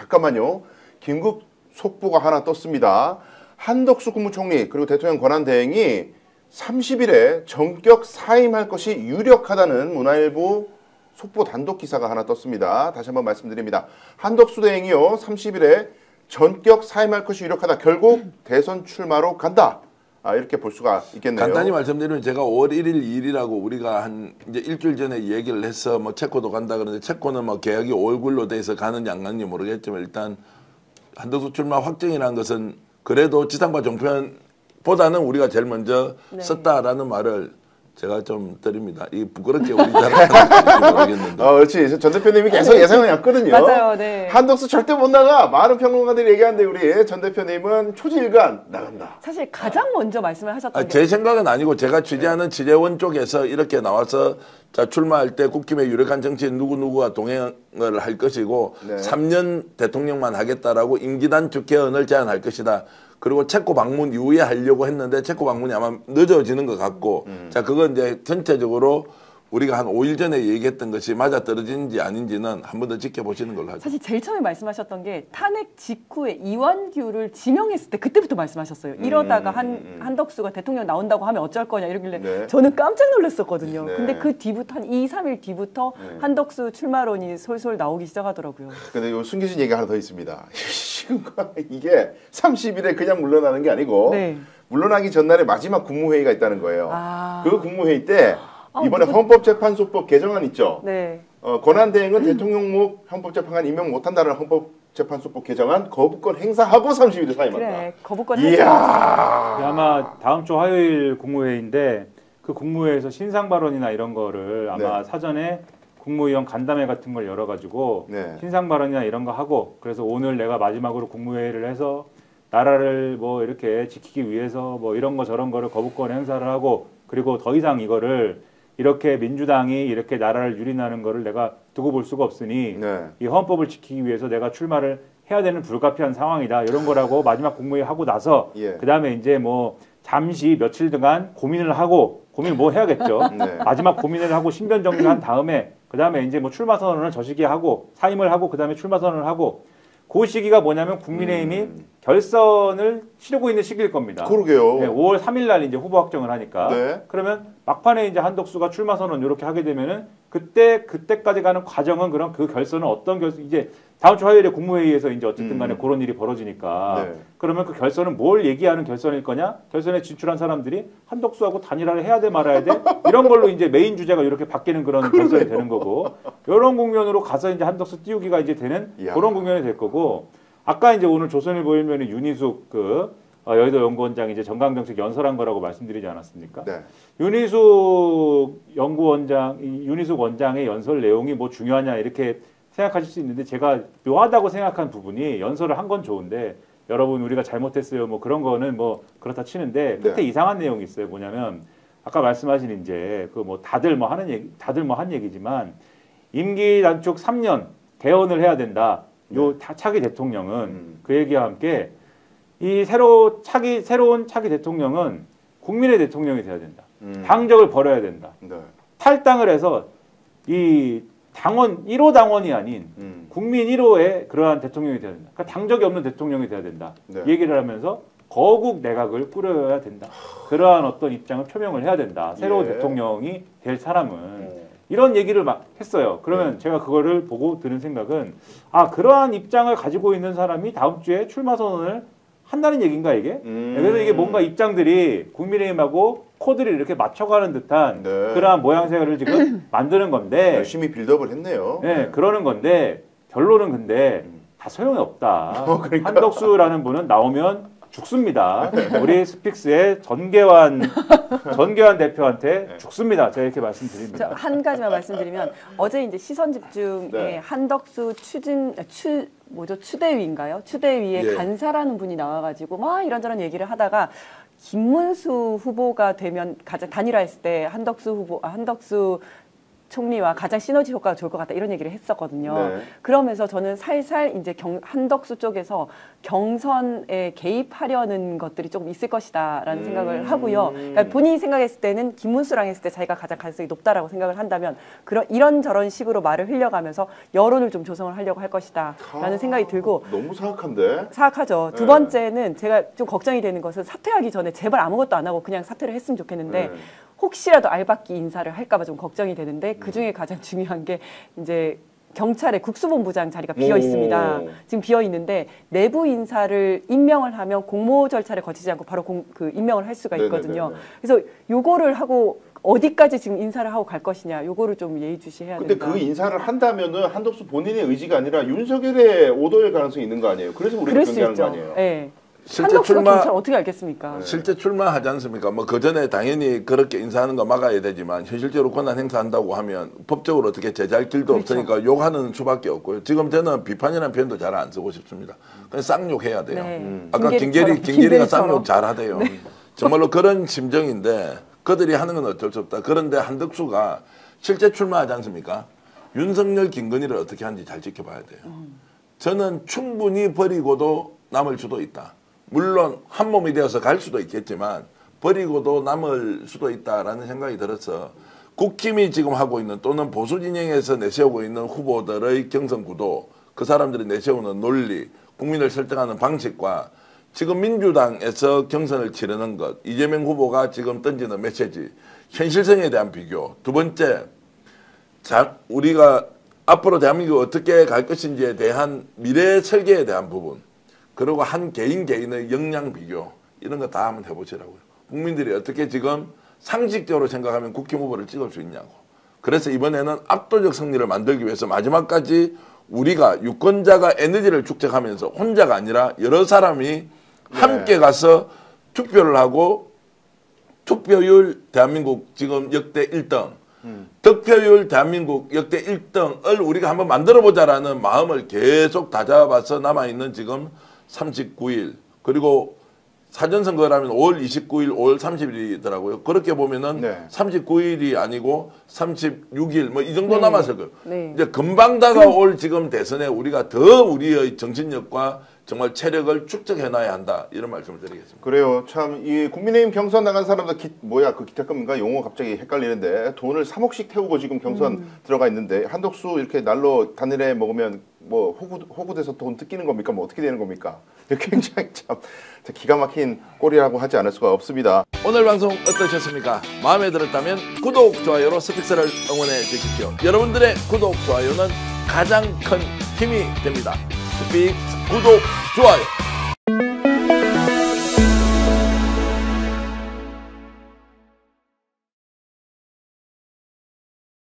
잠깐만요. 긴급 속보가 하나 떴습니다. 한덕수 국무총리 그리고 대통령 권한대행이 30일에 전격 사임할 것이 유력하다는 문화일보 속보 단독 기사가 하나 떴습니다. 다시 한번 말씀드립니다. 한덕수 대행이요. 30일에 전격 사임할 것이 유력하다. 결국 대선 출마로 간다. 이렇게 볼 수가 있겠네요. 간단히 말씀드리면 제가 5월 1일, 2일이라고 우리가 한 이제 일주일 전에 얘기를 해서 뭐 체코도 간다 그러는데 체코는 뭐 계약이 5월 9일로 돼서 가는지 안 가는지 모르겠지만 일단 한덕수 출마 확정이라는 것은 그래도 지상파 종편보다는 우리가 제일 먼저 썼다라는 말을 제가 좀 드립니다. 이 부끄럽게 우리 잘하는지 모르겠는데. 그렇지. 전 대표님이 계속 예상을 했거든요. 맞아요. 네. 한덕수 절대 못 나가. 많은 평론가들이 얘기하는데 우리 전 대표님은 초지일관 나간다. 사실 가장 먼저 말씀을 하셨던 게 제 생각은 아니고 제가 취재하는 취재원 쪽에서 이렇게 나와서 자 출마할 때 국힘의 유력한 정치인 누구누구와 동행을 할 것이고 3년 대통령만 하겠다라고 임기 단축 개헌을 제안할 것이다. 그리고 체코 방문 이후에 하려고 했는데 체코 방문이 아마 늦어지는 것 같고 자 그건 이제 전체적으로 우리가 한 5일 전에 얘기했던 것이 맞아떨어지는지 아닌지는 한 번 더 지켜보시는 걸로 하죠. 사실 제일 처음에 말씀하셨던 게 탄핵 직후에 이완규를 지명했을 때 그때부터 말씀하셨어요. 이러다가 한덕수가 대통령 나온다고 하면 어쩔 거냐 이러길래 저는 깜짝 놀랐었거든요. 근데 그 뒤부터 한 2, 3일 뒤부터 한덕수 출마론이 솔솔 나오기 시작하더라고요. 근데 요 숨겨진 얘기가 하나 더 있습니다. 지금 이게 30일에 그냥 물러나는 게 아니고 물러나기 전날에 마지막 국무회의가 있다는 거예요. 그 국무회의 때 이번에 헌법재판소법 개정안 있죠. 권한대행은 대통령목 헌법재판관 임명 못한다는 헌법재판소법 개정안 거부권 행사하고 30일에 사임한다. 그래, 거부권 행사. 아마 다음 주 화요일 국무회의인데 그 국무회의에서 신상 발언이나 이런 거를 아마 사전에 국무위원 간담회 같은 걸 열어가지고 신상 발언이나 이런 거 하고 그래서 오늘 내가 마지막으로 국무회의를 해서 나라를 뭐 이렇게 지키기 위해서 뭐 이런 거 저런 거를 거부권 행사를 하고 그리고 더 이상 이거를 이렇게 민주당이 이렇게 나라를 유린하는 거를 내가 두고 볼 수가 없으니 이 헌법을 지키기 위해서 내가 출마를 해야 되는 불가피한 상황이다. 이런 거라고 마지막 국무회의 하고 나서 그다음에 이제 뭐 잠시 며칠 동안 고민을 하고 고민을 뭐 해야겠죠. 마지막 고민을 하고 신변 정리를 한 다음에 그다음에 이제 뭐 출마 선언을 저 시기에 하고 사임을 하고 그다음에 출마 선언을 하고 그 시기가 뭐냐면 국민의힘이 결선을 치르고 있는 시기일 겁니다. 그러게요. 5월 3일 날 이제 후보 확정을 하니까. 그러면 막판에 이제 한덕수가 출마 선언 이렇게 하게 되면은 그때까지 가는 과정은 그럼 그 결선은 어떤 결선 이제 다음 주 화요일에 국무회의에서 이제 어쨌든 간에 그런 일이 벌어지니까 그러면 그 결선은 뭘 얘기하는 결선일 거냐? 결선에 진출한 사람들이 한덕수하고 단일화를 해야 돼 말아야 돼? 이런 걸로 이제 메인 주제가 이렇게 바뀌는 그런 결선이 되는 거고 이런 국면으로 가서 이제 한덕수 띄우기가 이제 되는 그런 국면이 될 거고 아까 이제 오늘 조선일보 일면에 윤희숙 여의도 연구원장이 이제 정강정책 연설한 거라고 말씀드리지 않았습니까? 윤희숙 원장의 연설 내용이 뭐 중요하냐 이렇게 생각하실 수 있는데 제가 묘하다고 생각한 부분이 연설을 한 건 좋은데 여러분 우리가 잘못했어요 뭐 그런 거는 뭐 그렇다 치는데 끝에 이상한 내용이 있어요. 뭐냐면 아까 말씀하신 이제 그 뭐 다들 뭐 한 얘기지만 임기 단축 3년 개헌을 해야 된다. 요 차기 대통령은 그 얘기와 함께 이 새로운 차기 대통령은 국민의 대통령이 돼야 된다. 당적을 버려야 된다. 탈당을 해서 이 당원 1호 당원이 아닌 국민 1호의 그러한 대통령이 돼야 된다. 그러니까 당적이 없는 대통령이 돼야 된다. 얘기를 하면서 거국 내각을 꾸려야 된다. 그러한 어떤 입장을 표명을 해야 된다. 새로운 대통령이 될 사람은 이런 얘기를 막 했어요. 그러면 제가 그거를 보고 드는 생각은 그러한 입장을 가지고 있는 사람이 다음 주에 출마 선언을 한다는 얘기인가 이게? 그래서 이게 뭔가 입장들이 국민의힘하고 코드를 이렇게 맞춰가는 듯한 그러한 모양새를 지금 만드는 건데 열심히 빌드업을 했네요. 그러는 건데 결론은 근데 다 소용이 없다. 그러니까. 한덕수라는 분은 나오면 죽습니다. 우리 스픽스의 전계환 대표한테 죽습니다. 제가 이렇게 말씀드립니다. 한 가지만 말씀드리면 어제 이제 시선 집중에 한덕수 추대위인가요? 추대위에 간사라는 분이 나와가지고 막 이런저런 얘기를 하다가 김문수 후보가 되면 가장 단일화했을 때 한덕수 총리와 가장 시너지 효과가 좋을 것 같다 이런 얘기를 했었거든요. 네. 그러면서 저는 살살 이제 한덕수 쪽에서 경선에 개입하려는 것들이 조금 있을 것이다라는 생각을 하고요. 그러니까 본인이 생각했을 때는 김문수랑 했을 때 자기가 가장 가능성이 높다라고 생각을 한다면 이런저런 식으로 말을 흘려가면서 여론을 좀 조성을 하려고 할 것이다라는 생각이 들고 너무 사악한데? 사악하죠. 두 번째는 제가 좀 걱정이 되는 것은 사퇴하기 전에 제발 아무것도 안 하고 그냥 사퇴를 했으면 좋겠는데 혹시라도 알박기 인사를 할까봐 좀 걱정이 되는데 그 중에 가장 중요한 게 이제 경찰의 국수본부장 자리가 비어 있습니다. 지금 비어 있는데 내부 인사를 임명을 하면 공모 절차를 거치지 않고 바로 그 임명을 할 수가 있거든요. 그래서 요거를 하고 어디까지 지금 인사를 하고 갈 것이냐, 요거를 좀 예의주시해야 된다. 근데 그 인사를 한다면은 한덕수 본인의 의지가 아니라 윤석열의 오더일 가능성이 있는 거 아니에요? 그래서 우리가 경계하는 거 아니에요? 네. 실제 출마 경찰 어떻게 알겠습니까? 실제 출마하지 않습니까? 뭐 그 전에 당연히 그렇게 인사하는 거 막아야 되지만 현실적으로 권한 행사한다고 하면 법적으로 어떻게 제재할 길도 없으니까 욕하는 수밖에 없고요. 지금 저는 비판이라는 표현도 잘 안 쓰고 싶습니다. 그냥 쌍욕해야 돼요. 아까 김계리가 쌍욕 잘하대요. 정말로 그런 심정인데 그들이 하는 건 어쩔 수 없다. 그런데 한덕수가 실제 출마하지 않습니까? 윤석열, 김건희를 어떻게 하는지 잘 지켜봐야 돼요. 저는 충분히 버리고도 남을 수도 있다. 물론 한 몸이 되어서 갈 수도 있겠지만 버리고도 남을 수도 있다라는 생각이 들어서 국힘이 지금 하고 있는 또는 보수 진영에서 내세우고 있는 후보들의 경선 구도, 그 사람들이 내세우는 논리, 국민을 설득하는 방식과 지금 민주당에서 경선을 치르는 것, 이재명 후보가 지금 던지는 메시지, 현실성에 대한 비교, 두 번째, 우리가 앞으로 대한민국이 어떻게 갈 것인지에 대한 미래 설계에 대한 부분, 그리고 한 개인의 역량 비교, 이런 거 다 한번 해보시라고요. 국민들이 어떻게 지금 상식적으로 생각하면 국힘 후보를 찍을 수 있냐고. 그래서 이번에는 압도적 승리를 만들기 위해서 마지막까지 우리가 유권자가 에너지를 축적하면서 혼자가 아니라 여러 사람이 함께 가서 투표를 하고 투표율 대한민국 지금 역대 1등, 득표율 대한민국 역대 1등을 우리가 한번 만들어보자라는 마음을 계속 다잡아서 남아있는 지금 39일, 그리고 사전선거라면 5월 29일, 5월 30일이더라고요. 그렇게 보면은 39일이 아니고 36일 뭐 이 정도 남았을 거예요. 이제 금방 다가올 지금 대선에 우리가 더 우리의 정신력과 정말 체력을 축적해놔야 한다, 이런 말씀을 드리겠습니다. 그래요. 참 이 국민의힘 경선 나간 사람들 그 기탁금인가 용어 갑자기 헷갈리는데 돈을 3억씩 태우고 지금 경선 들어가 있는데 한덕수 이렇게 날로 단일에 먹으면 뭐 호구돼서 돈 뜯기는 겁니까? 뭐 어떻게 되는 겁니까? 굉장히 참 기가 막힌 꼴이라고 하지 않을 수가 없습니다. 오늘 방송 어떠셨습니까? 마음에 들었다면 구독, 좋아요로 스픽스를 응원해 주십시오. 여러분들의 구독, 좋아요는 가장 큰 힘이 됩니다. 스픽스 구독, 좋아요.